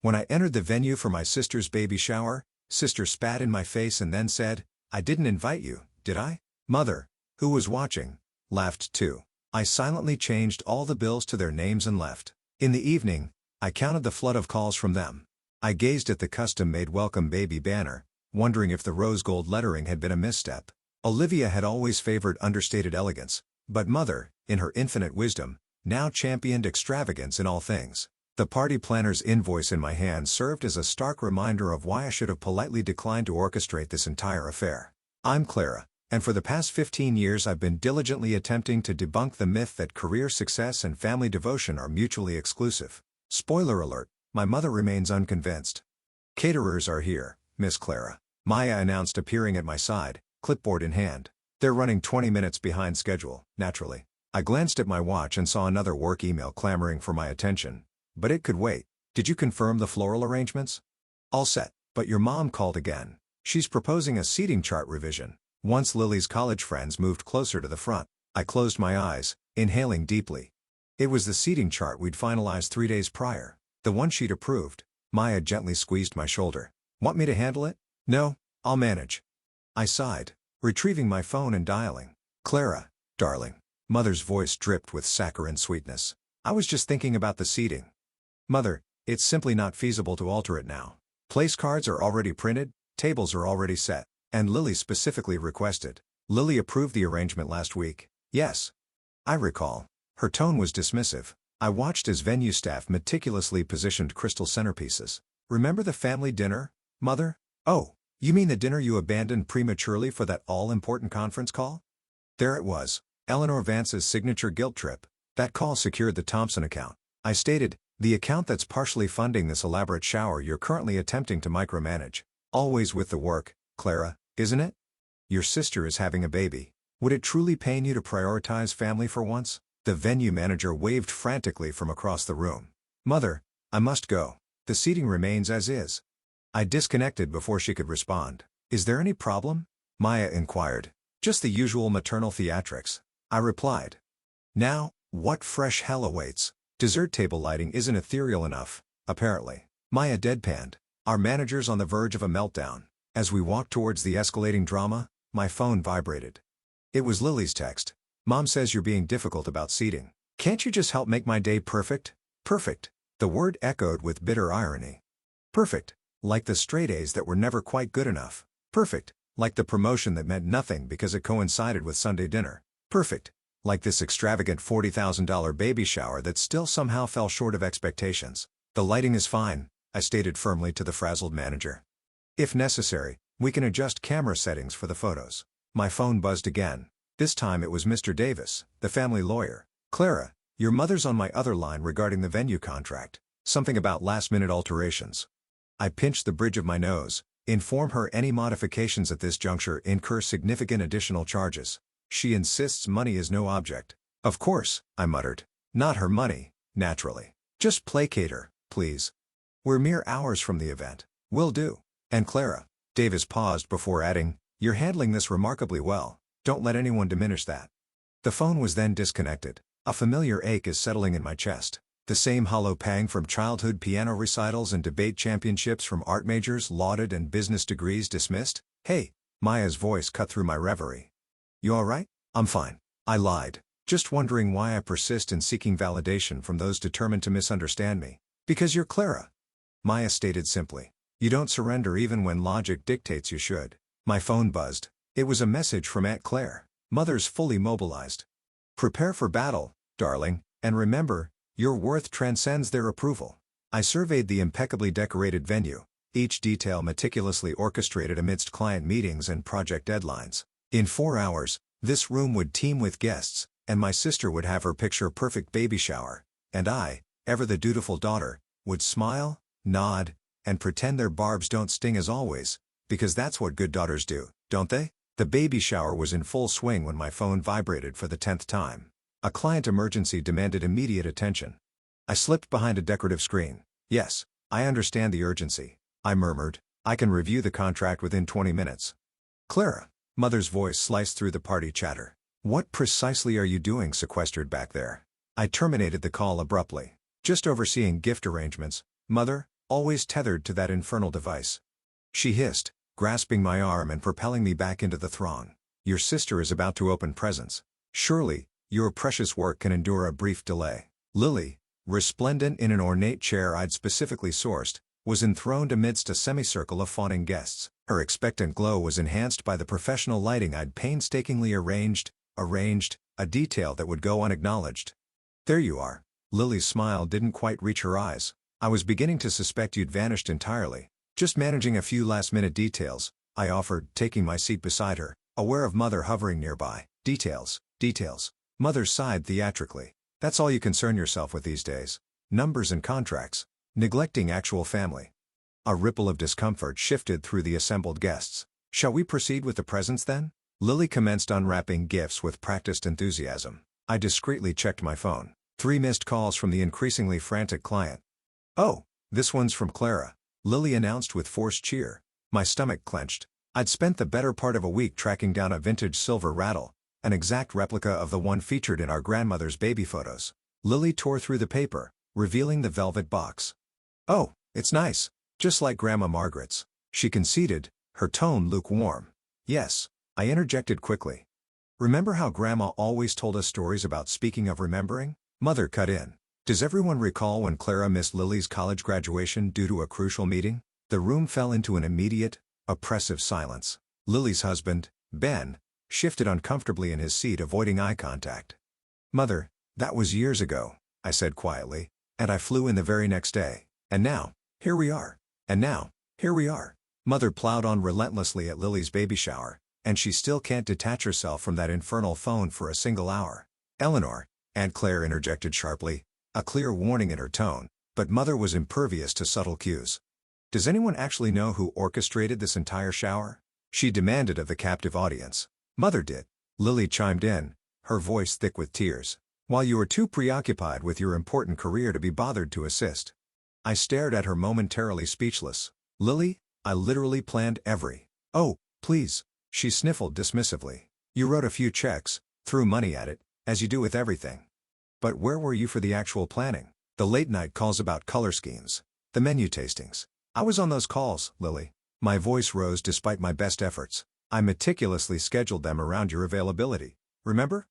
When I entered the venue for my sister's baby shower, sister spat in my face and then said, "I didn't invite you, did I?" Mother, who was watching, laughed too. I silently changed all the bills to their names and left. In the evening, I counted the flood of calls from them. I gazed at the custom-made welcome baby banner, wondering if the rose gold lettering had been a misstep. Olivia had always favored understated elegance, but Mother, in her infinite wisdom, now championed extravagance in all things. The party planner's invoice in my hand served as a stark reminder of why I should have politely declined to orchestrate this entire affair. I'm Clara, and for the past 15 years I've been diligently attempting to debunk the myth that career success and family devotion are mutually exclusive. Spoiler alert, my mother remains unconvinced. "Caterers are here, Miss Clara," Maya announced, appearing at my side, clipboard in hand. "They're running 20 minutes behind schedule, naturally." I glanced at my watch and saw another work email clamoring for my attention. But it could wait. "Did you confirm the floral arrangements?" "All set, but your mom called again. She's proposing a seating chart revision." Once Lily's college friends moved closer to the front, I closed my eyes, inhaling deeply. It was the seating chart we'd finalized 3 days prior, the one she'd approved. Maya gently squeezed my shoulder. "Want me to handle it?" "No, I'll manage." I sighed, retrieving my phone and dialing. "Clara, darling." Mother's voice dripped with saccharine sweetness. "I was just thinking about the seating." "Mother, it's simply not feasible to alter it now. Place cards are already printed, tables are already set, and Lily specifically requested." "Lily approved the arrangement last week." "Yes. I recall." Her tone was dismissive. I watched as venue staff meticulously positioned crystal centerpieces. "Remember the family dinner, Mother?" "Oh, you mean the dinner you abandoned prematurely for that all-important conference call?" There it was, Eleanor Vance's signature guilt trip. That call secured the Thompson account. I stated, "The account that's partially funding this elaborate shower you're currently attempting to micromanage. Always with the work, Clara, isn't it? Your sister is having a baby. Would it truly pain you to prioritize family for once?" The venue manager waved frantically from across the room. "Mother, I must go. The seating remains as is." I disconnected before she could respond. "Is there any problem?" Maya inquired. "Just the usual maternal theatrics," I replied. "Now, what fresh hell awaits? Dessert table lighting isn't ethereal enough, apparently." Maya deadpanned. "Our manager's on the verge of a meltdown." As we walked towards the escalating drama, my phone vibrated. It was Lily's text. "Mom says you're being difficult about seating. Can't you just help make my day perfect?" Perfect. The word echoed with bitter irony. Perfect. Like the straight A's that were never quite good enough. Perfect. Like the promotion that meant nothing because it coincided with Sunday dinner. Perfect. Like this extravagant $40,000 baby shower that still somehow fell short of expectations. "The lighting is fine," I stated firmly to the frazzled manager. "If necessary, we can adjust camera settings for the photos." My phone buzzed again. This time it was Mr. Davis, the family lawyer. "Clara, your mother's on my other line regarding the venue contract. Something about last-minute alterations." I pinched the bridge of my nose. "Inform her any modifications at this juncture incur significant additional charges. She insists money is no object." "Of course," I muttered. "Not her money, naturally. Just placate her, please. We're mere hours from the event." "Will do. And Clara," Davis paused before adding, "you're handling this remarkably well. Don't let anyone diminish that." The phone was then disconnected. A familiar ache is settling in my chest. The same hollow pang from childhood piano recitals and debate championships from art majors lauded and business degrees dismissed. "Hey," Maya's voice cut through my reverie. "You all right?" "I'm fine," I lied, just wondering why I persist in seeking validation from those determined to misunderstand me. "Because you're Clara," Maya stated simply. "You don't surrender even when logic dictates you should." My phone buzzed. It was a message from Aunt Claire. "Mother's fully mobilized. Prepare for battle, darling, and remember, your worth transcends their approval." I surveyed the impeccably decorated venue, each detail meticulously orchestrated amidst client meetings and project deadlines. In 4 hours, this room would teem with guests, and my sister would have her picture-perfect baby shower, and I, ever the dutiful daughter, would smile, nod, and pretend their barbs don't sting as always, because that's what good daughters do, don't they? The baby shower was in full swing when my phone vibrated for the 10th time. A client emergency demanded immediate attention. I slipped behind a decorative screen. "Yes, I understand the urgency," I murmured. "I can review the contract within 20 minutes." "Clara," Mother's voice sliced through the party chatter. "What precisely are you doing sequestered back there?" I terminated the call abruptly. "Just overseeing gift arrangements, Mother," always tethered to that infernal device. She hissed, grasping my arm and propelling me back into the throng. Your sister is about to open presents. Surely, your precious work can endure a brief delay. Lily, resplendent in an ornate chair I'd specifically sourced, was enthroned amidst a semicircle of fawning guests. Her expectant glow was enhanced by the professional lighting I'd painstakingly arranged, a detail that would go unacknowledged. There you are. Lily's smile didn't quite reach her eyes. I was beginning to suspect you'd vanished entirely. Just managing a few last-minute details, I offered, taking my seat beside her, aware of Mother hovering nearby. Details. Mother sighed theatrically. That's all you concern yourself with these days. Numbers and contracts. Neglecting actual family. A ripple of discomfort shifted through the assembled guests. Shall we proceed with the presents then? Lily commenced unwrapping gifts with practiced enthusiasm. I discreetly checked my phone. 3 missed calls from the increasingly frantic client. Oh, this one's from Clara, Lily announced with forced cheer. My stomach clenched. I'd spent the better part of a week tracking down a vintage silver rattle, an exact replica of the one featured in our grandmother's baby photos. Lily tore through the paper, revealing the velvet box. Oh, it's nice. Just like Grandma Margaret's. She conceded, her tone lukewarm. Yes, I interjected quickly. Remember how Grandma always told us stories about speaking of remembering? Mother cut in. Does everyone recall when Clara missed Lily's college graduation due to a crucial meeting? The room fell into an immediate, oppressive silence. Lily's husband, Ben, shifted uncomfortably in his seat, avoiding eye contact. Mother, that was years ago, I said quietly, and I flew in the very next day. And now, here we are. Mother plowed on relentlessly at Lily's baby shower, and she still can't detach herself from that infernal phone for a single hour. Eleanor, Aunt Claire interjected sharply, a clear warning in her tone, but Mother was impervious to subtle cues. Does anyone actually know who orchestrated this entire shower? She demanded of the captive audience. Mother did. Lily chimed in, her voice thick with tears. While you were too preoccupied with your important career to be bothered to assist. I stared at her momentarily speechless. Lily, I literally planned every. Oh, please, she sniffled dismissively. You wrote a few checks, threw money at it, as you do with everything. But where were you for the actual planning? The late-night calls about color schemes, the menu tastings. I was on those calls, Lily. My voice rose despite my best efforts. I meticulously scheduled them around your availability. Remember?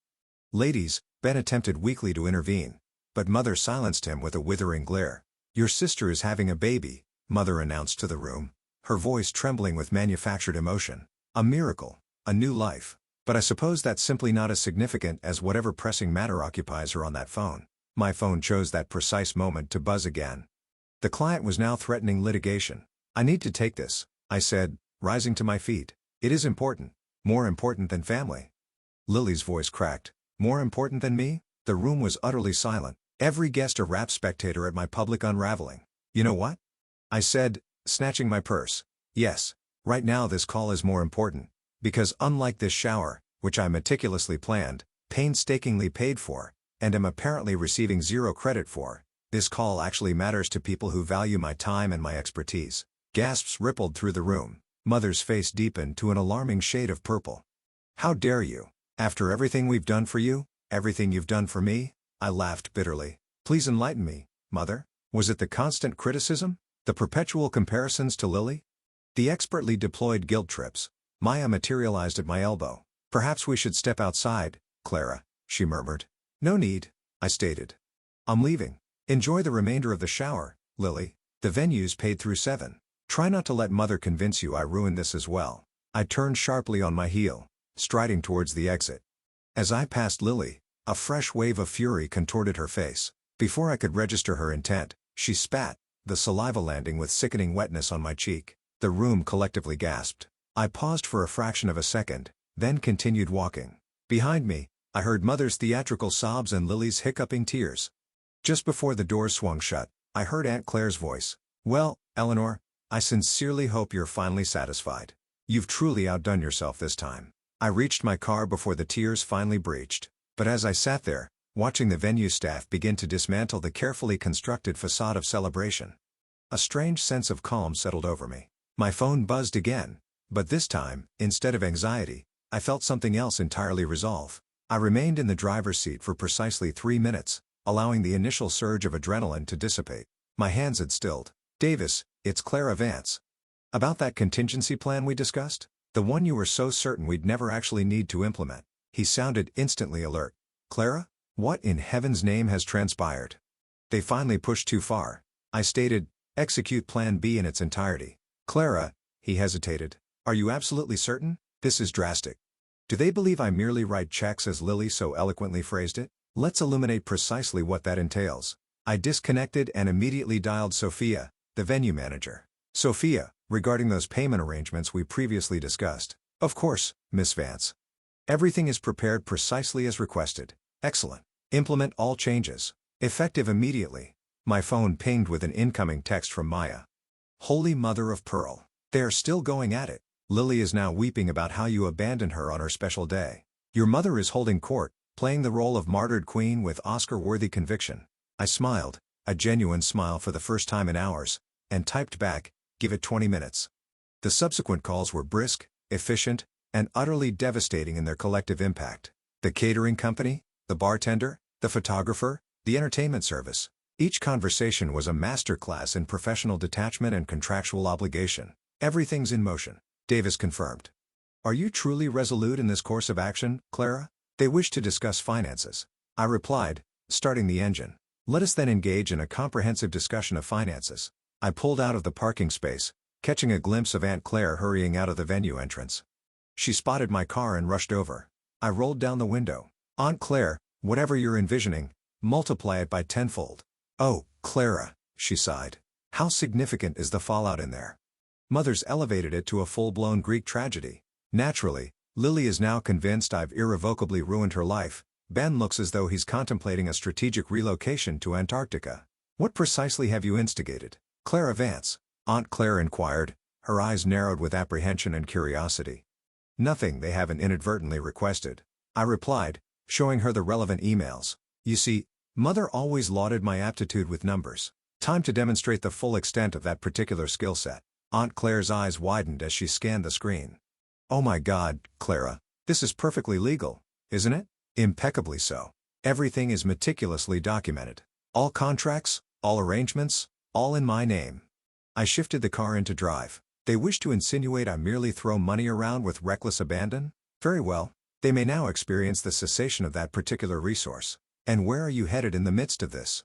Ladies, Ben attempted weakly to intervene, but Mother silenced him with a withering glare. Your sister is having a baby, Mother announced to the room, her voice trembling with manufactured emotion. A miracle, a new life. But I suppose that's simply not as significant as whatever pressing matter occupies her on that phone. My phone chose that precise moment to buzz again. The client was now threatening litigation. I need to take this, I said, rising to my feet. It is important. More important than family. Lily's voice cracked. More important than me? The room was utterly silent. Every guest a rapt spectator at my public unraveling. You know what? I said, snatching my purse. Yes, right now this call is more important. Because unlike this shower, which I meticulously planned, painstakingly paid for, and am apparently receiving zero credit for, this call actually matters to people who value my time and my expertise. Gasps rippled through the room. Mother's face deepened to an alarming shade of purple. How dare you? After everything we've done for you, everything you've done for me? I laughed bitterly. Please enlighten me, Mother. Was it the constant criticism? The perpetual comparisons to Lily? The expertly deployed guilt trips? Maya materialized at my elbow. Perhaps we should step outside, Clara, she murmured. No need, I stated. I'm leaving. Enjoy the remainder of the shower, Lily. The venue's paid through 7. Try not to let Mother convince you I ruined this as well. I turned sharply on my heel, striding towards the exit. As I passed Lily, a fresh wave of fury contorted her face. Before I could register her intent, she spat, the saliva landing with sickening wetness on my cheek. The room collectively gasped. I paused for a fraction of a second, then continued walking. Behind me, I heard Mother's theatrical sobs and Lily's hiccuping tears. Just before the doors swung shut, I heard Aunt Claire's voice. Well, Eleanor, I sincerely hope you're finally satisfied. You've truly outdone yourself this time. I reached my car before the tears finally breached. But as I sat there, watching the venue staff begin to dismantle the carefully constructed facade of celebration, a strange sense of calm settled over me. My phone buzzed again, but this time, instead of anxiety, I felt something else entirely: resolve. I remained in the driver's seat for precisely 3 minutes, allowing the initial surge of adrenaline to dissipate. My hands had stilled. Davis, it's Clara Vance. About that contingency plan we discussed? The one you were so certain we'd never actually need to implement. He sounded instantly alert. Clara? What in heaven's name has transpired? They finally pushed too far. I stated, execute Plan B in its entirety. Clara, he hesitated. Are you absolutely certain? This is drastic. Do they believe I merely write checks as Lily so eloquently phrased it? Let's illuminate precisely what that entails. I disconnected and immediately dialed Sophia, the venue manager. Sophia, regarding those payment arrangements we previously discussed. Of course, Miss Vance. Everything is prepared precisely as requested. Excellent. Implement all changes. Effective immediately. My phone pinged with an incoming text from Maya. Holy Mother of Pearl. They are still going at it. Lily is now weeping about how you abandoned her on her special day. Your mother is holding court, playing the role of martyred queen with Oscar-worthy conviction. I smiled, a genuine smile for the first time in hours, and typed back, give it 20 minutes. The subsequent calls were brisk, efficient, and utterly devastating in their collective impact. The catering company, the bartender, the photographer, the entertainment service. Each conversation was a masterclass in professional detachment and contractual obligation. Everything's in motion, Davis confirmed. Are you truly resolute in this course of action, Clara? They wish to discuss finances. I replied, starting the engine. Let us then engage in a comprehensive discussion of finances. I pulled out of the parking space, catching a glimpse of Aunt Claire hurrying out of the venue entrance. She spotted my car and rushed over. I rolled down the window. Aunt Claire, whatever you're envisioning, multiply it by tenfold. Oh, Clara, she sighed. How significant is the fallout in there? Mother's elevated it to a full-blown Greek tragedy. Naturally, Lily is now convinced I've irrevocably ruined her life. Ben looks as though he's contemplating a strategic relocation to Antarctica. What precisely have you instigated, Clara Vance? Aunt Claire inquired, her eyes narrowed with apprehension and curiosity. Nothing they haven't inadvertently requested, I replied, showing her the relevant emails. You see, Mother always lauded my aptitude with numbers. Time to demonstrate the full extent of that particular skill set. Aunt Claire's eyes widened as she scanned the screen. Oh my God, Clara, this is perfectly legal, isn't it? Impeccably so. Everything is meticulously documented. All contracts, all arrangements, all in my name. I shifted the car into drive. They wish to insinuate I merely throw money around with reckless abandon? Very well. They may now experience the cessation of that particular resource. And where are you headed in the midst of this?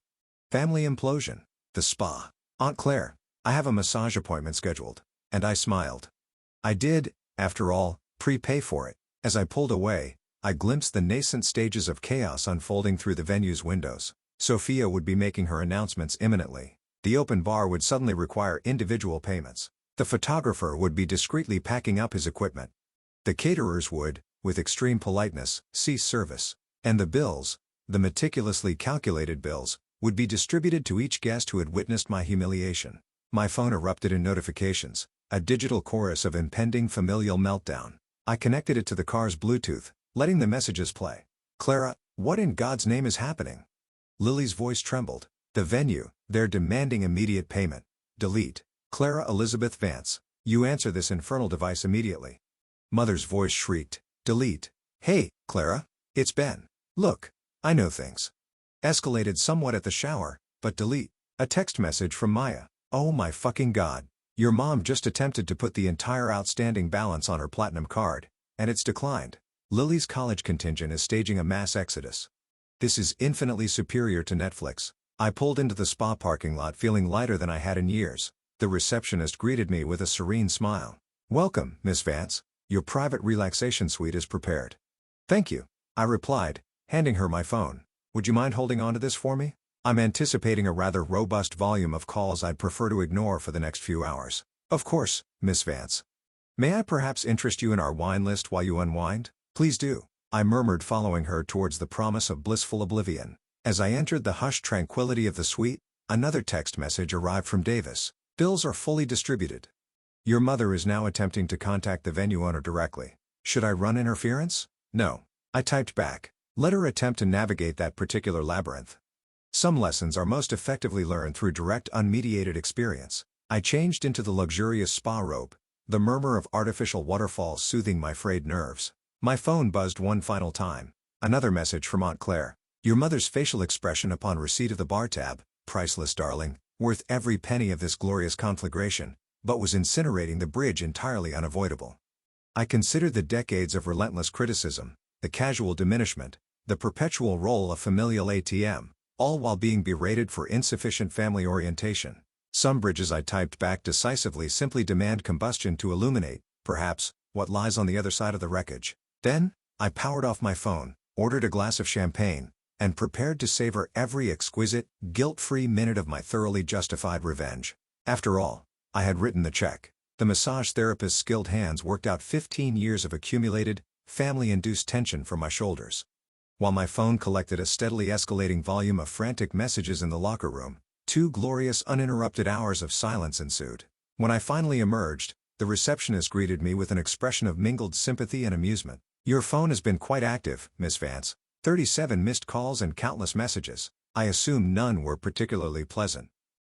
Family implosion. The spa. Aunt Claire, I have a massage appointment scheduled. And I smiled. I did, after all, prepay for it. As I pulled away, I glimpsed the nascent stages of chaos unfolding through the venue's windows. Sophia would be making her announcements imminently. The open bar would suddenly require individual payments. The photographer would be discreetly packing up his equipment. The caterers would, with extreme politeness, cease service. And the bills, the meticulously calculated bills, would be distributed to each guest who had witnessed my humiliation. My phone erupted in notifications, a digital chorus of impending familial meltdown. I connected it to the car's Bluetooth, letting the messages play. Clara, what in God's name is happening? Lily's voice trembled. The venue, they're demanding immediate payment. Delete. Clara Elizabeth Vance, you answer this infernal device immediately. Mother's voice shrieked. Delete. Hey, Clara, it's Ben. Look, I know things escalated somewhat at the shower, but delete. A text message from Maya. Oh my fucking God. Your mom just attempted to put the entire outstanding balance on her platinum card, and it's declined. Lily's college contingent is staging a mass exodus. This is infinitely superior to Netflix. I pulled into the spa parking lot feeling lighter than I had in years. The receptionist greeted me with a serene smile. Welcome, Miss Vance. Your private relaxation suite is prepared. Thank you, I replied, handing her my phone. Would you mind holding on to this for me? I'm anticipating a rather robust volume of calls I'd prefer to ignore for the next few hours. Of course, Miss Vance. May I perhaps interest you in our wine list while you unwind? Please do, I murmured, following her towards the promise of blissful oblivion. As I entered the hushed tranquility of the suite, another text message arrived from Davis. Bills are fully distributed. Your mother is now attempting to contact the venue owner directly. Should I run interference? No. I typed back. Let her attempt to navigate that particular labyrinth. Some lessons are most effectively learned through direct unmediated experience. I changed into the luxurious spa robe, the murmur of artificial waterfalls soothing my frayed nerves. My phone buzzed one final time. Another message from Aunt Claire. Your mother's facial expression upon receipt of the bar tab, priceless darling, worth every penny of this glorious conflagration, but was incinerating the bridge entirely unavoidable. I considered the decades of relentless criticism, the casual diminishment, the perpetual role of familial ATM, all while being berated for insufficient family orientation. Some bridges I typed back decisively simply demand combustion to illuminate, perhaps, what lies on the other side of the wreckage. Then, I powered off my phone, ordered a glass of champagne, and prepared to savor every exquisite, guilt-free minute of my thoroughly justified revenge. After all, I had written the check. The massage therapist's skilled hands worked out 15 years of accumulated, family-induced tension from my shoulders. While my phone collected a steadily escalating volume of frantic messages in the locker room, 2 glorious uninterrupted hours of silence ensued. When I finally emerged, the receptionist greeted me with an expression of mingled sympathy and amusement. "Your phone has been quite active, Miss Vance. 37 missed calls and countless messages. I assume none were particularly pleasant."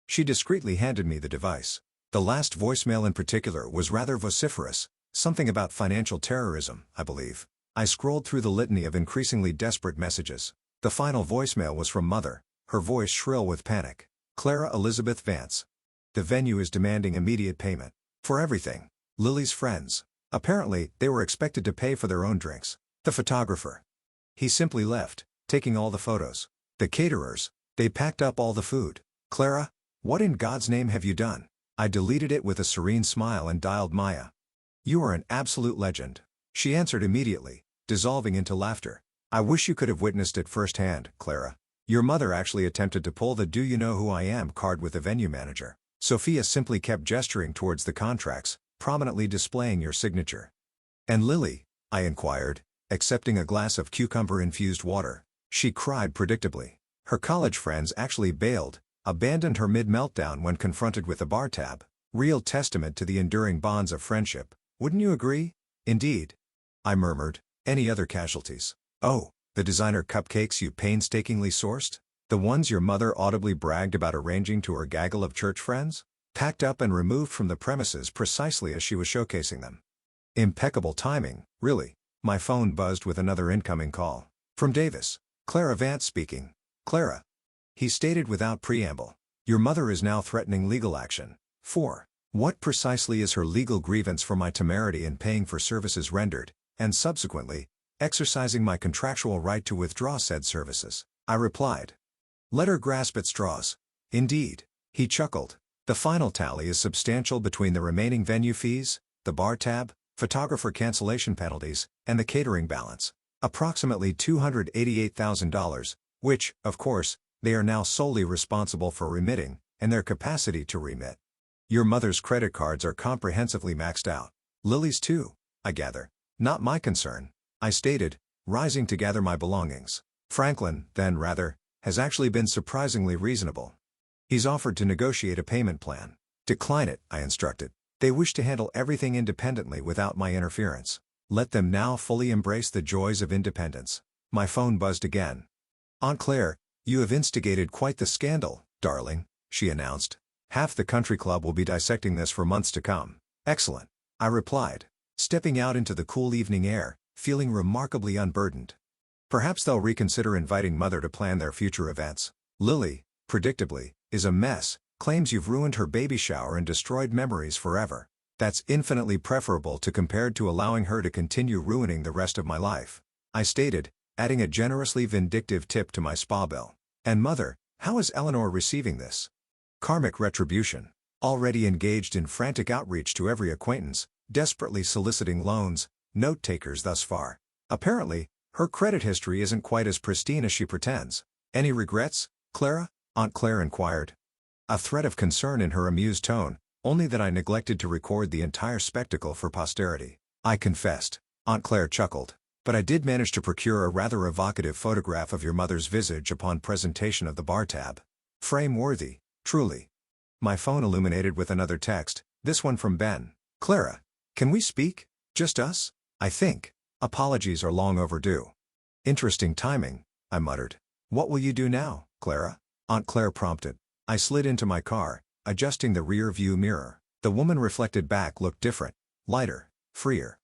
She discreetly handed me the device. The last voicemail in particular was rather vociferous, something about financial terrorism, I believe. I scrolled through the litany of increasingly desperate messages. The final voicemail was from Mother, her voice shrill with panic. "Clara Elizabeth Vance. The venue is demanding immediate payment. For everything. Lily's friends. Apparently, they were expected to pay for their own drinks. The photographer. He simply left, taking all the photos. The caterers. They packed up all the food. Clara, what in God's name have you done?" I deleted it with a serene smile and dialed Maya. "You are an absolute legend." She answered immediately, dissolving into laughter. "I wish you could have witnessed it firsthand, Clara. Your mother actually attempted to pull the 'Do you know who I am' card with the venue manager. Sophia simply kept gesturing towards the contracts, prominently displaying your signature." "And Lily?" I inquired, accepting a glass of cucumber-infused water. She cried predictably. Her college friends actually bailed, abandoned her mid-meltdown when confronted with the bar tab. Real testament to the enduring bonds of friendship, wouldn't you agree? "Indeed," I murmured. "Any other casualties?" "Oh, the designer cupcakes you painstakingly sourced? The ones your mother audibly bragged about arranging to her gaggle of church friends? Packed up and removed from the premises precisely as she was showcasing them." Impeccable timing, really. My phone buzzed with another incoming call. From Davis. "Clara Vance speaking." "Clara," he stated without preamble, "your mother is now threatening legal action." 4. What precisely is her legal grievance for my temerity in paying for services rendered, and subsequently, exercising my contractual right to withdraw said services? I replied. "Let her grasp at straws." "Indeed." He chuckled. "The final tally is substantial between the remaining venue fees, the bar tab, photographer cancellation penalties, and the catering balance. Approximately $288,000, which, of course, they are now solely responsible for remitting, and their capacity to remit. Your mother's credit cards are comprehensively maxed out. Lily's too, I gather. Not my concern," I stated, rising to gather my belongings. "Franklin, then rather, has actually been surprisingly reasonable. He's offered to negotiate a payment plan." "Decline it," I instructed. "They wish to handle everything independently without my interference. Let them now fully embrace the joys of independence." My phone buzzed again. "Aunt Claire, you have instigated quite the scandal, darling," she announced. "Half the country club will be dissecting this for months to come." "Excellent," I replied, stepping out into the cool evening air, feeling remarkably unburdened. "Perhaps they'll reconsider inviting Mother to plan their future events. Lily, predictably, is a mess, claims you've ruined her baby shower and destroyed memories forever. That's infinitely preferable to compared to allowing her to continue ruining the rest of my life," I stated, adding a generously vindictive tip to my spa bill. "And Mother, how is Eleanor receiving this?" Karmic retribution. Already engaged in frantic outreach to every acquaintance, desperately soliciting loans, note-takers thus far. Apparently, her credit history isn't quite as pristine as she pretends. "Any regrets, Clara?" Aunt Claire inquired. A thread of concern in her amused tone, only that I neglected to record the entire spectacle for posterity. I confessed. Aunt Claire chuckled. "But I did manage to procure a rather evocative photograph of your mother's visage upon presentation of the bar tab. Frame-worthy, truly." My phone illuminated with another text, this one from Ben. "Clara, can we speak? Just us? I think. Apologies are long overdue." "Interesting timing," I muttered. "What will you do now, Clara?" Aunt Claire prompted. I slid into my car, adjusting the rear-view mirror. The woman reflected back looked different, lighter, freer.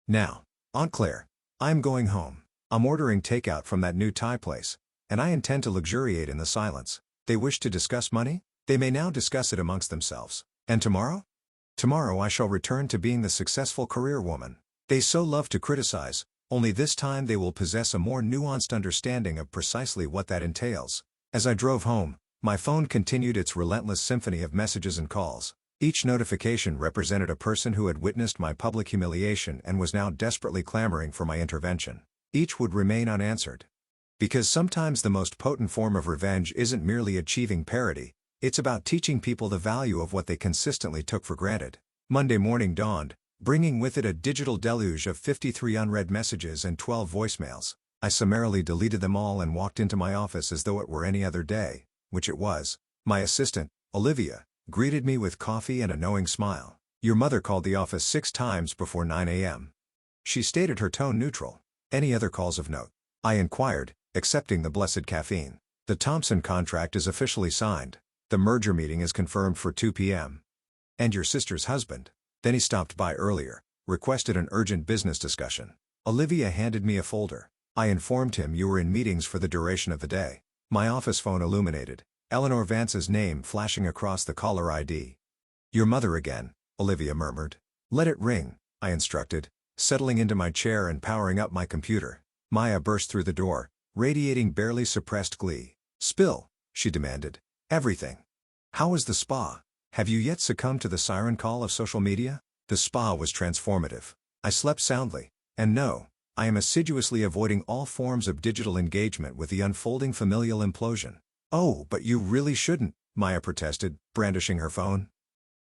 "Now, Aunt Claire, I'm going home. I'm ordering takeout from that new Thai place, and I intend to luxuriate in the silence." "They wish to discuss money?" They may now discuss it amongst themselves. And tomorrow? Tomorrow I shall return to being the successful career woman. They so love to criticize, only this time they will possess a more nuanced understanding of precisely what that entails. As I drove home, my phone continued its relentless symphony of messages and calls. Each notification represented a person who had witnessed my public humiliation and was now desperately clamoring for my intervention. Each would remain unanswered. Because sometimes the most potent form of revenge isn't merely achieving parity, it's about teaching people the value of what they consistently took for granted. Monday morning dawned, bringing with it a digital deluge of 53 unread messages and 12 voicemails. I summarily deleted them all and walked into my office as though it were any other day, which it was. My assistant, Olivia, greeted me with coffee and a knowing smile. Your mother called the office 6 times before 9 a.m. She stated, her tone neutral. Any other calls of note? I inquired, accepting the blessed caffeine. The Thompson contract is officially signed. The merger meeting is confirmed for 2 p.m. And your sister's husband? Then he stopped by earlier, requested an urgent business discussion. Olivia handed me a folder. I informed him you were in meetings for the duration of the day. My office phone illuminated, Eleanor Vance's name flashing across the caller ID. Your mother again, Olivia murmured. Let it ring, I instructed, settling into my chair and powering up my computer. Maya burst through the door, radiating barely suppressed glee. Spill, she demanded. Everything. How was the spa? Have you yet succumbed to the siren call of social media? The spa was transformative. I slept soundly. And no, I am assiduously avoiding all forms of digital engagement with the unfolding familial implosion. Oh, but you really shouldn't, Maya protested, brandishing her phone.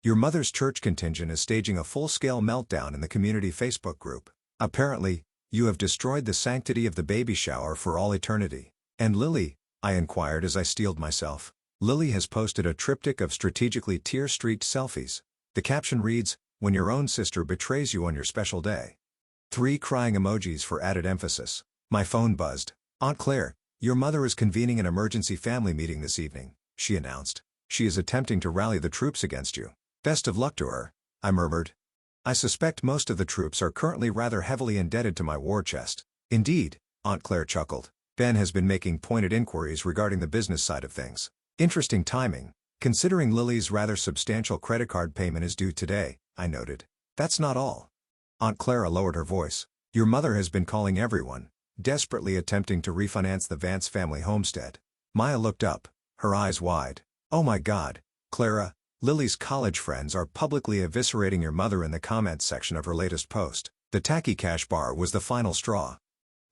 Your mother's church contingent is staging a full-scale meltdown in the community Facebook group. Apparently, you have destroyed the sanctity of the baby shower for all eternity. And Lily? I inquired as I steeled myself. Lily has posted a triptych of strategically tear-streaked selfies. The caption reads, when your own sister betrays you on your special day. 3 crying emojis for added emphasis. My phone buzzed. Aunt Claire, your mother is convening an emergency family meeting this evening, she announced. She is attempting to rally the troops against you. Best of luck to her, I murmured. I suspect most of the troops are currently rather heavily indebted to my war chest. Indeed, Aunt Claire chuckled. Ben has been making pointed inquiries regarding the business side of things. Interesting timing, considering Lily's rather substantial credit card payment is due today, I noted. That's not all. Aunt Clara lowered her voice. Your mother has been calling everyone, desperately attempting to refinance the Vance family homestead. Maya looked up, her eyes wide. Oh my God, Clara, Lily's college friends are publicly eviscerating your mother in the comments section of her latest post. The tacky cash bar was the final straw.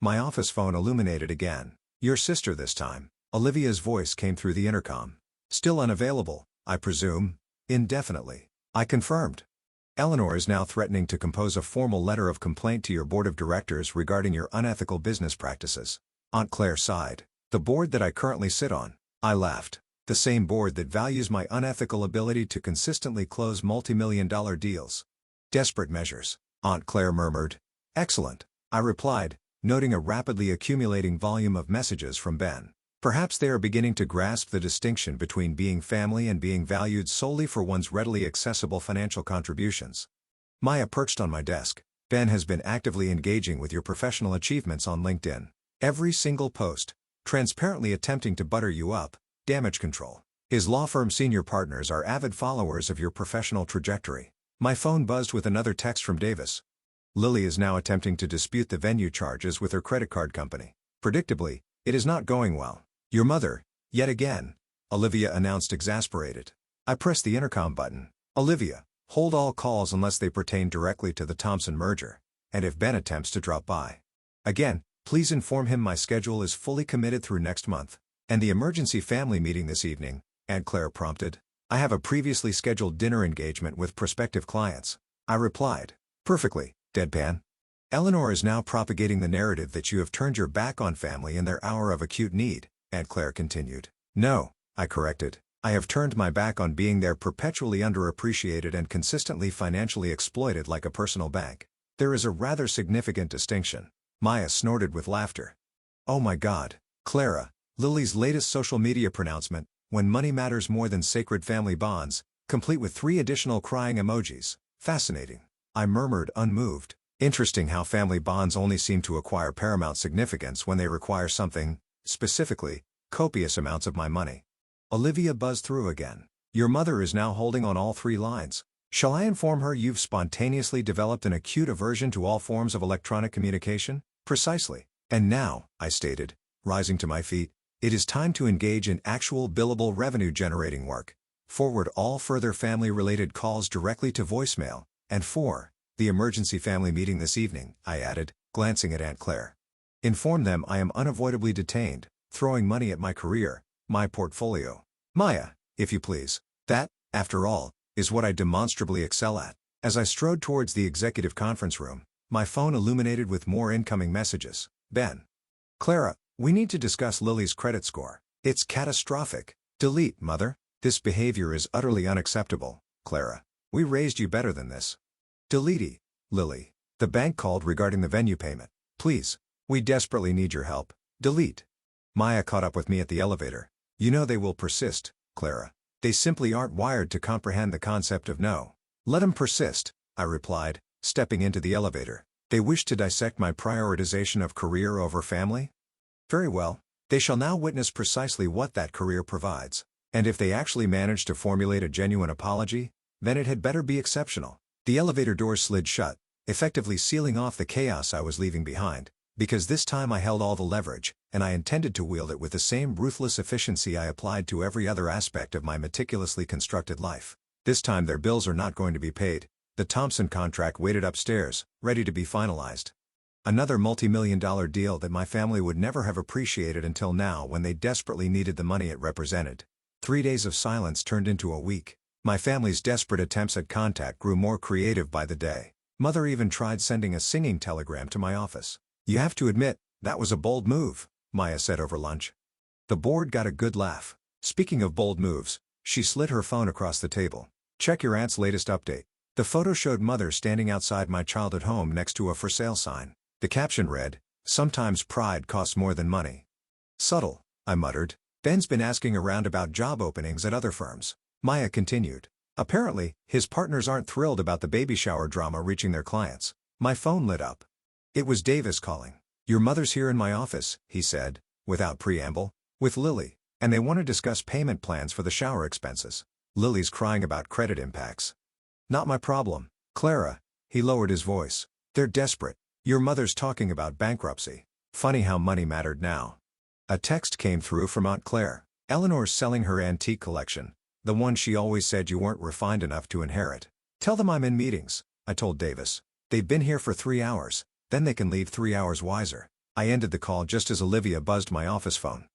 My office phone illuminated again. Your sister this time. Olivia's voice came through the intercom. Still unavailable, I presume? Indefinitely. I confirmed. Eleanor is now threatening to compose a formal letter of complaint to your board of directors regarding your unethical business practices. Aunt Claire sighed. The board that I currently sit on. I laughed. The same board that values my unethical ability to consistently close multi-million-dollar deals. Desperate measures, Aunt Claire murmured. Excellent, I replied, noting a rapidly accumulating volume of messages from Ben. Perhaps they are beginning to grasp the distinction between being family and being valued solely for one's readily accessible financial contributions. Maya perched on my desk. Ben has been actively engaging with your professional achievements on LinkedIn. Every single post, transparently attempting to butter you up. Damage control. His law firm senior partners are avid followers of your professional trajectory. My phone buzzed with another text from Davis. Lily is now attempting to dispute the venue charges with her credit card company. Predictably, it is not going well. Your mother, yet again, Olivia announced, exasperated. I pressed the intercom button. Olivia, hold all calls unless they pertain directly to the Thompson merger, and if Ben attempts to drop by again, please inform him my schedule is fully committed through next month. And the emergency family meeting this evening, Aunt Claire prompted. I have a previously scheduled dinner engagement with prospective clients. I replied. Perfectly, deadpan. Eleanor is now propagating the narrative that you have turned your back on family in their hour of acute need, Aunt Claire continued. No, I corrected. I have turned my back on being there perpetually underappreciated and consistently financially exploited like a personal bank. There is a rather significant distinction. Maya snorted with laughter. Oh my God, Clara, Lily's latest social media pronouncement, when money matters more than sacred family bonds, complete with 3 additional crying emojis. Fascinating, I murmured, unmoved. Interesting how family bonds only seem to acquire paramount significance when they require something, specifically, copious amounts of my money. Olivia buzzed through again. Your mother is now holding on all three lines. Shall I inform her you've spontaneously developed an acute aversion to all forms of electronic communication? Precisely. And now, I stated, rising to my feet, it is time to engage in actual billable revenue-generating work. Forward all further family-related calls directly to voicemail. And 4. The emergency family meeting this evening, I added, glancing at Aunt Claire. Inform them I am unavoidably detained, throwing money at my career, my portfolio. Maya, if you please. That, after all, is what I demonstrably excel at. As I strode towards the executive conference room, my phone illuminated with more incoming messages. Ben. Clara, we need to discuss Lily's credit score. It's catastrophic. Delete, mother. This behavior is utterly unacceptable, Clara. We raised you better than this. Delete. Lily. The bank called regarding the venue payment. Please. We desperately need your help. Delete. Maya caught up with me at the elevator. You know they will persist, Clara. They simply aren't wired to comprehend the concept of no. Let them persist, I replied, stepping into the elevator. They wish to dissect my prioritization of career over family? Very well. They shall now witness precisely what that career provides. And if they actually manage to formulate a genuine apology, then it had better be exceptional. The elevator doors slid shut, effectively sealing off the chaos I was leaving behind, because this time I held all the leverage, and I intended to wield it with the same ruthless efficiency I applied to every other aspect of my meticulously constructed life. This time their bills are not going to be paid. The Thompson contract waited upstairs, ready to be finalized. Another multi-million-dollar deal that my family would never have appreciated until now when they desperately needed the money it represented. 3 days of silence turned into a week. My family's desperate attempts at contact grew more creative by the day. Mother even tried sending a singing telegram to my office. You have to admit, that was a bold move, Maya said over lunch. The board got a good laugh. Speaking of bold moves, she slid her phone across the table. Check your aunt's latest update. The photo showed Mother standing outside my childhood home next to a for sale sign. The caption read, "Sometimes pride costs more than money." Subtle, I muttered. Ben's been asking around about job openings at other firms. Maya continued. Apparently, his partners aren't thrilled about the baby shower drama reaching their clients. My phone lit up. It was Davis calling. Your mother's here in my office, he said, without preamble, with Lily, and they want to discuss payment plans for the shower expenses. Lily's crying about credit impacts. Not my problem, Clara. He lowered his voice. They're desperate. Your mother's talking about bankruptcy. Funny how money mattered now. A text came through from Aunt Claire. Eleanor's selling her antique collection, the one she always said you weren't refined enough to inherit. Tell them I'm in meetings, I told Davis. They've been here for 3 hours, then they can leave 3 hours wiser. I ended the call just as Olivia buzzed my office phone.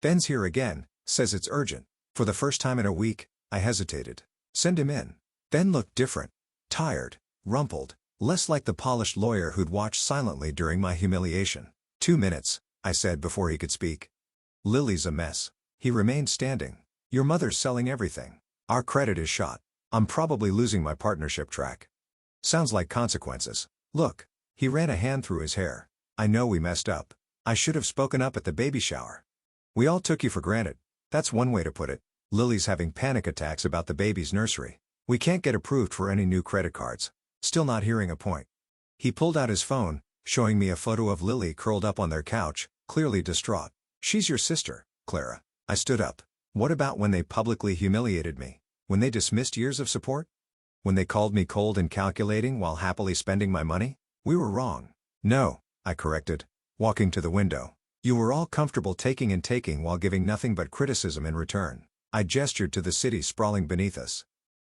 Ben's here again, says it's urgent. For the first time in a week, I hesitated. Send him in. Ben looked different. Tired, rumpled, less like the polished lawyer who'd watched silently during my humiliation. 2 minutes, I said before he could speak. Lily's a mess. He remained standing. Your mother's selling everything. Our credit is shot. I'm probably losing my partnership track. Sounds like consequences. Look. He ran a hand through his hair. I know we messed up. I should have spoken up at the baby shower. We all took you for granted. That's one way to put it. Lily's having panic attacks about the baby's nursery. We can't get approved for any new credit cards. Still not hearing a point. He pulled out his phone, showing me a photo of Lily curled up on their couch, clearly distraught. She's your sister, Clara. I stood up. What about when they publicly humiliated me? When they dismissed years of support? When they called me cold and calculating while happily spending my money? We were wrong. No, I corrected, walking to the window. You were all comfortable taking and taking while giving nothing but criticism in return. I gestured to the city sprawling beneath us.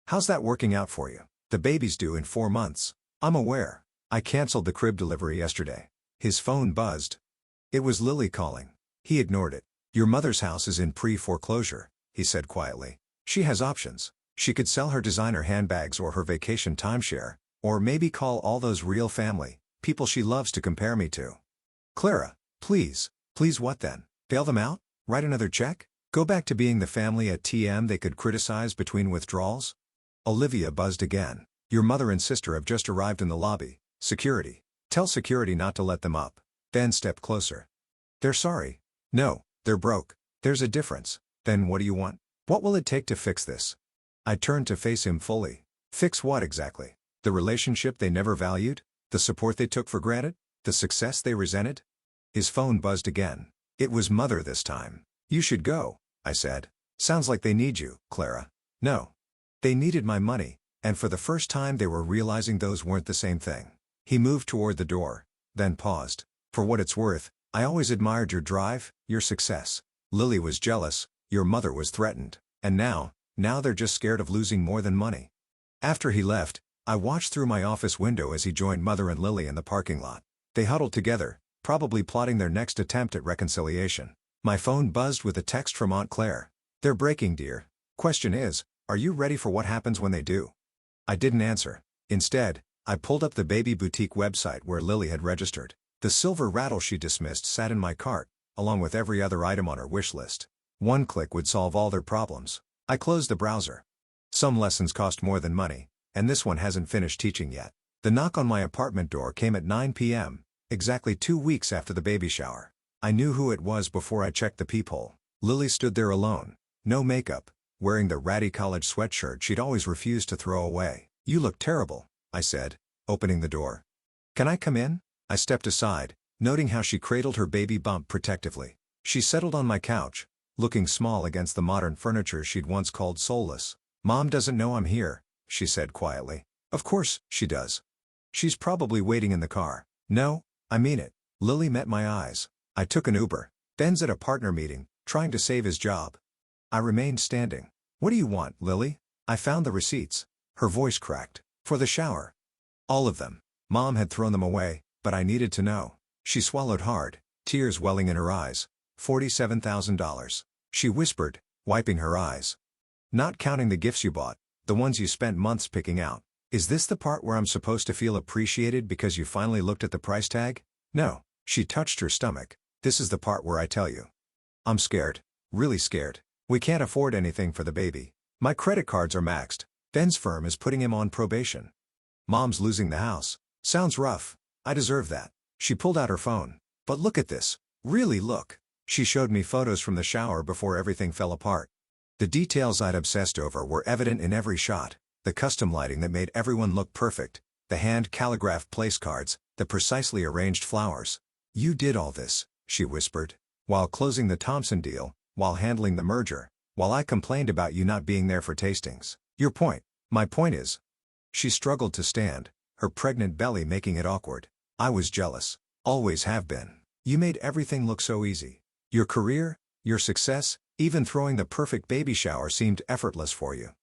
How's that working out for you? The baby's due in 4 months. I'm aware. I canceled the crib delivery yesterday. His phone buzzed. It was Lily calling. He ignored it. Your mother's house is in pre-foreclosure, he said quietly. She has options. She could sell her designer handbags or her vacation timeshare, or maybe call all those real family, people she loves to compare me to. Clara, please. Please what then? Bail them out? Write another check? Go back to being the family at TM they could criticize between withdrawals? Olivia buzzed again. Your mother and sister have just arrived in the lobby. Security. Tell security not to let them up. Ben stepped closer. They're sorry. No, they're broke. There's a difference. Then what do you want? What will it take to fix this? I turned to face him fully. Fix what exactly? The relationship they never valued? The support they took for granted? The success they resented? His phone buzzed again. It was Mother this time. You should go, I said. Sounds like they need you, Clara. No. They needed my money, and for the first time they were realizing those weren't the same thing. He moved toward the door, then paused. For what it's worth, I always admired your drive, your success. Lily was jealous, your mother was threatened, and now they're just scared of losing more than money. After he left, I watched through my office window as he joined Mother and Lily in the parking lot. They huddled together, probably plotting their next attempt at reconciliation. My phone buzzed with a text from Aunt Claire. "They're breaking, dear. Question is, are you ready for what happens when they do?" I didn't answer. Instead, I pulled up the baby boutique website where Lily had registered. The silver rattle she dismissed sat in my cart, along with every other item on her wish list. One click would solve all their problems. I closed the browser. Some lessons cost more than money, and this one hasn't finished teaching yet. The knock on my apartment door came at 9 p.m., exactly 2 weeks after the baby shower. I knew who it was before I checked the peephole. Lily stood there alone, no makeup, wearing the ratty college sweatshirt she'd always refused to throw away. "You look terrible," I said, opening the door. "Can I come in?" I stepped aside, noting how she cradled her baby bump protectively. She settled on my couch, looking small against the modern furniture she'd once called soulless. "Mom doesn't know I'm here," she said quietly. "Of course, she does. She's probably waiting in the car." "No, I mean it." Lily met my eyes. "I took an Uber. Ben's at a partner meeting, trying to save his job." I remained standing. "What do you want, Lily?" "I found the receipts." Her voice cracked. "For the shower." "All of them." Mom had thrown them away, but I needed to know. She swallowed hard, tears welling in her eyes. $47,000. She whispered, wiping her eyes. "Not counting the gifts you bought, the ones you spent months picking out. Is this the part where I'm supposed to feel appreciated because you finally looked at the price tag?" "No." She touched her stomach. "This is the part where I tell you. I'm scared. Really scared. We can't afford anything for the baby. My credit cards are maxed. Ben's firm is putting him on probation. Mom's losing the house. Sounds rough. I deserve that." She pulled out her phone. "But look at this. Really look." She showed me photos from the shower before everything fell apart. The details I'd obsessed over were evident in every shot. The custom lighting that made everyone look perfect, the hand-calligraphed place cards, the precisely arranged flowers. "You did all this," she whispered, "while closing the Thompson deal, while handling the merger, while I complained about you not being there for tastings. Your point." "My point is." She struggled to stand, her pregnant belly making it awkward. "I was jealous. Always have been. You made everything look so easy. Your career, your success, even throwing the perfect baby shower seemed effortless for you."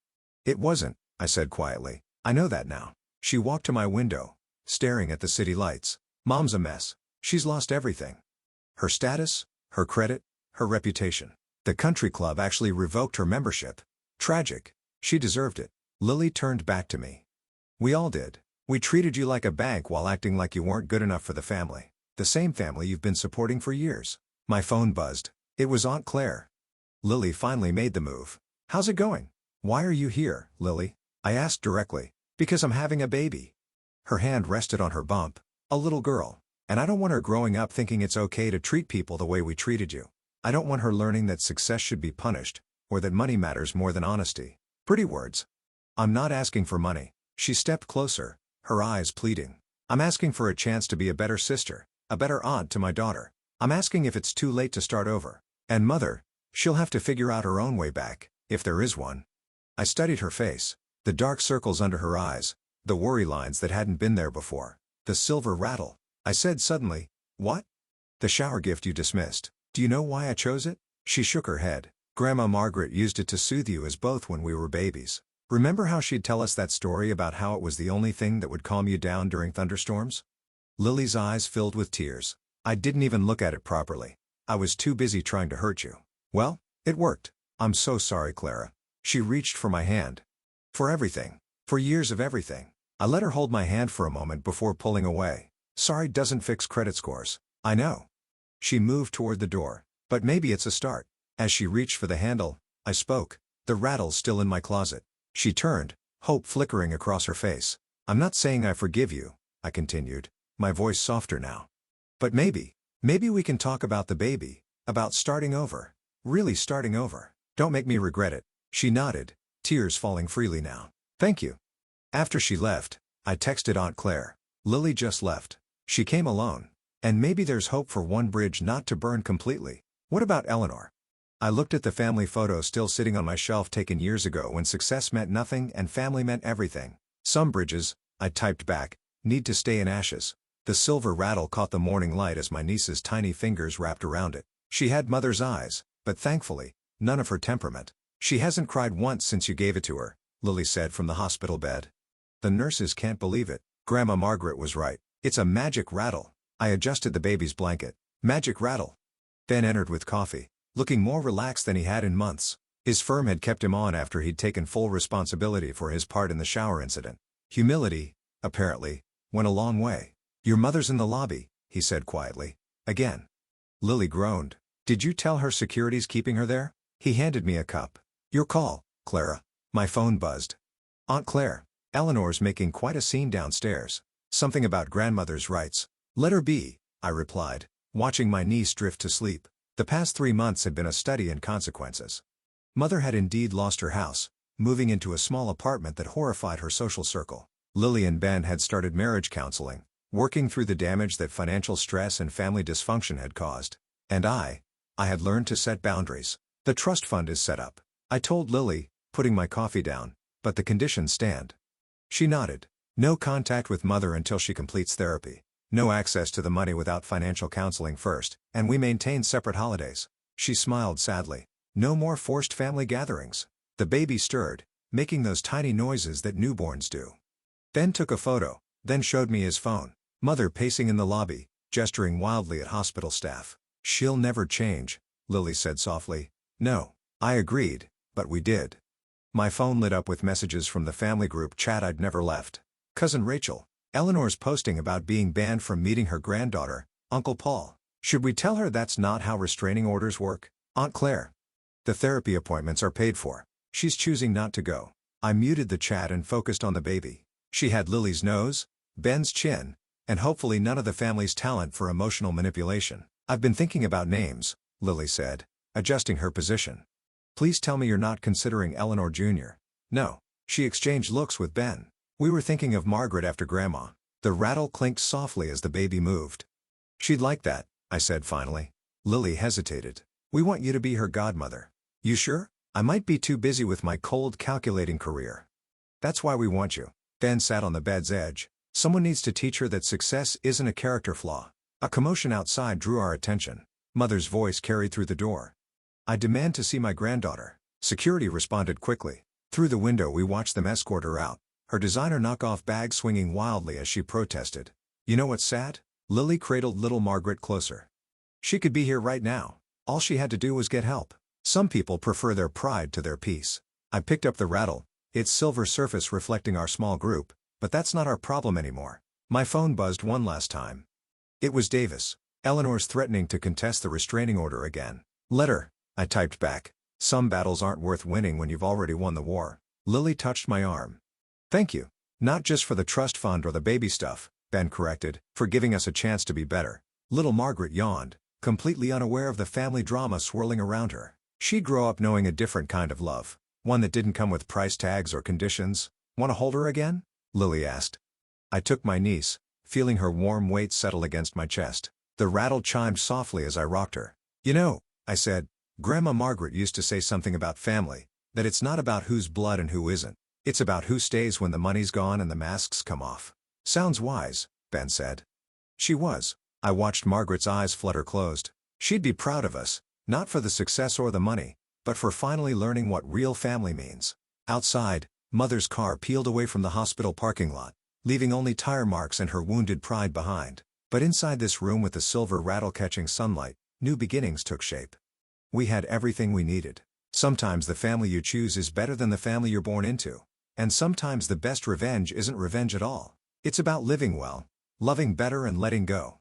"It wasn't," I said quietly. "I know that now." She walked to my window, staring at the city lights. "Mom's a mess. She's lost everything. Her status, her credit, her reputation. The country club actually revoked her membership. Tragic. She deserved it." Lily turned back to me. "We all did. We treated you like a bank while acting like you weren't good enough for the family. The same family you've been supporting for years." My phone buzzed. It was Aunt Claire. Lily finally made the move. "How's it going?" "Why are you here, Lily?" I asked directly. "Because I'm having a baby." Her hand rested on her bump. "A little girl. And I don't want her growing up thinking it's okay to treat people the way we treated you. I don't want her learning that success should be punished, or that money matters more than honesty." Pretty words. "I'm not asking for money." She stepped closer, her eyes pleading. "I'm asking for a chance to be a better sister, a better aunt to my daughter. I'm asking if it's too late to start over. And Mother, she'll have to figure out her own way back, if there is one." I studied her face, the dark circles under her eyes, the worry lines that hadn't been there before, the silver rattle. I said suddenly, "What?" "The shower gift you dismissed. Do you know why I chose it?" She shook her head. "Grandma Margaret used it to soothe you as both when we were babies. Remember how she'd tell us that story about how it was the only thing that would calm you down during thunderstorms?" Lily's eyes filled with tears. I didn't even look at it properly. I was too busy trying to hurt you. "Well, it worked. I'm so sorry, Clara." She reached for my hand. "For everything. For years of everything." I let her hold my hand for a moment before pulling away. "Sorry doesn't fix credit scores. I know." She moved toward the door. "But maybe it's a start." As she reached for the handle, I spoke, the rattle still in my closet. She turned, hope flickering across her face. "I'm not saying I forgive you," I continued, my voice softer now. "But maybe we can talk about the baby, about starting over, really starting over. Don't make me regret it." She nodded, tears falling freely now. "Thank you." After she left, I texted Aunt Claire. "Lily just left. She came alone. And maybe there's hope for one bridge not to burn completely. What about Eleanor?" I looked at the family photo still sitting on my shelf taken years ago when success meant nothing and family meant everything. Some bridges, I typed back, need to stay in ashes. The silver rattle caught the morning light as my niece's tiny fingers wrapped around it. She had mother's eyes, but thankfully, none of her temperament. She hasn't cried once since you gave it to her, Lily said from the hospital bed. The nurses can't believe it. Grandma Margaret was right. It's a magic rattle. I adjusted the baby's blanket. Magic rattle. Ben entered with coffee, looking more relaxed than he had in months. His firm had kept him on after he'd taken full responsibility for his part in the shower incident. Humility, apparently, went a long way. Your mother's in the lobby, he said quietly. Again. Lily groaned. Did you tell her security's keeping her there? He handed me a cup. Your call, Clara. My phone buzzed. Aunt Claire. Eleanor's making quite a scene downstairs. Something about grandmother's rights. Let her be, I replied, watching my niece drift to sleep. The past 3 months had been a study in consequences. Mother had indeed lost her house, moving into a small apartment that horrified her social circle. Lily and Ben had started marriage counseling, working through the damage that financial stress and family dysfunction had caused. And I had learned to set boundaries. The trust fund is set up, I told Lily, putting my coffee down, but the conditions stand. She nodded. No contact with mother until she completes therapy. No access to the money without financial counseling first, and we maintain separate holidays. She smiled sadly. No more forced family gatherings. The baby stirred, making those tiny noises that newborns do. Ben took a photo, then showed me his phone. Mother pacing in the lobby, gesturing wildly at hospital staff. She'll never change, Lily said softly. No, I agreed, but we did. My phone lit up with messages from the family group chat I'd never left. Cousin Rachel. Eleanor's posting about being banned from meeting her granddaughter, Uncle Paul. Should we tell her that's not how restraining orders work? Aunt Claire. The therapy appointments are paid for. She's choosing not to go. I muted the chat and focused on the baby. She had Lily's nose, Ben's chin, and hopefully none of the family's talent for emotional manipulation. I've been thinking about names, Lily said, adjusting her position. Please tell me you're not considering Eleanor Jr. No. She exchanged looks with Ben. We were thinking of Margaret after Grandma. The rattle clinked softly as the baby moved. She'd like that, I said finally. Lily hesitated. We want you to be her godmother. You sure? I might be too busy with my cold calculating career. That's why we want you. Ben sat on the bed's edge. Someone needs to teach her that success isn't a character flaw. A commotion outside drew our attention. Mother's voice carried through the door. I demand to see my granddaughter. Security responded quickly. Through the window we watched them escort her out, her designer knockoff bag swinging wildly as she protested. You know what's sad? Lily cradled little Margaret closer. She could be here right now. All she had to do was get help. Some people prefer their pride to their peace. I picked up the rattle, its silver surface reflecting our small group, but that's not our problem anymore. My phone buzzed one last time. It was Davis. Eleanor's threatening to contest the restraining order again. Let her, I typed back. Some battles aren't worth winning when you've already won the war. Lily touched my arm. Thank you. Not just for the trust fund or the baby stuff, Ben corrected, for giving us a chance to be better. Little Margaret yawned, completely unaware of the family drama swirling around her. She'd grow up knowing a different kind of love. One that didn't come with price tags or conditions. Want to hold her again? Lily asked. I took my niece, feeling her warm weight settle against my chest. The rattle chimed softly as I rocked her. You know, I said, Grandma Margaret used to say something about family, that it's not about who's blood and who isn't. It's about who stays when the money's gone and the masks come off. Sounds wise, Ben said. She was. I watched Margaret's eyes flutter closed. She'd be proud of us, not for the success or the money, but for finally learning what real family means. Outside, Mother's car peeled away from the hospital parking lot, leaving only tire marks and her wounded pride behind. But inside this room with the silver rattle catching sunlight, new beginnings took shape. We had everything we needed. Sometimes the family you choose is better than the family you're born into. And sometimes the best revenge isn't revenge at all. It's about living well, loving better and letting go.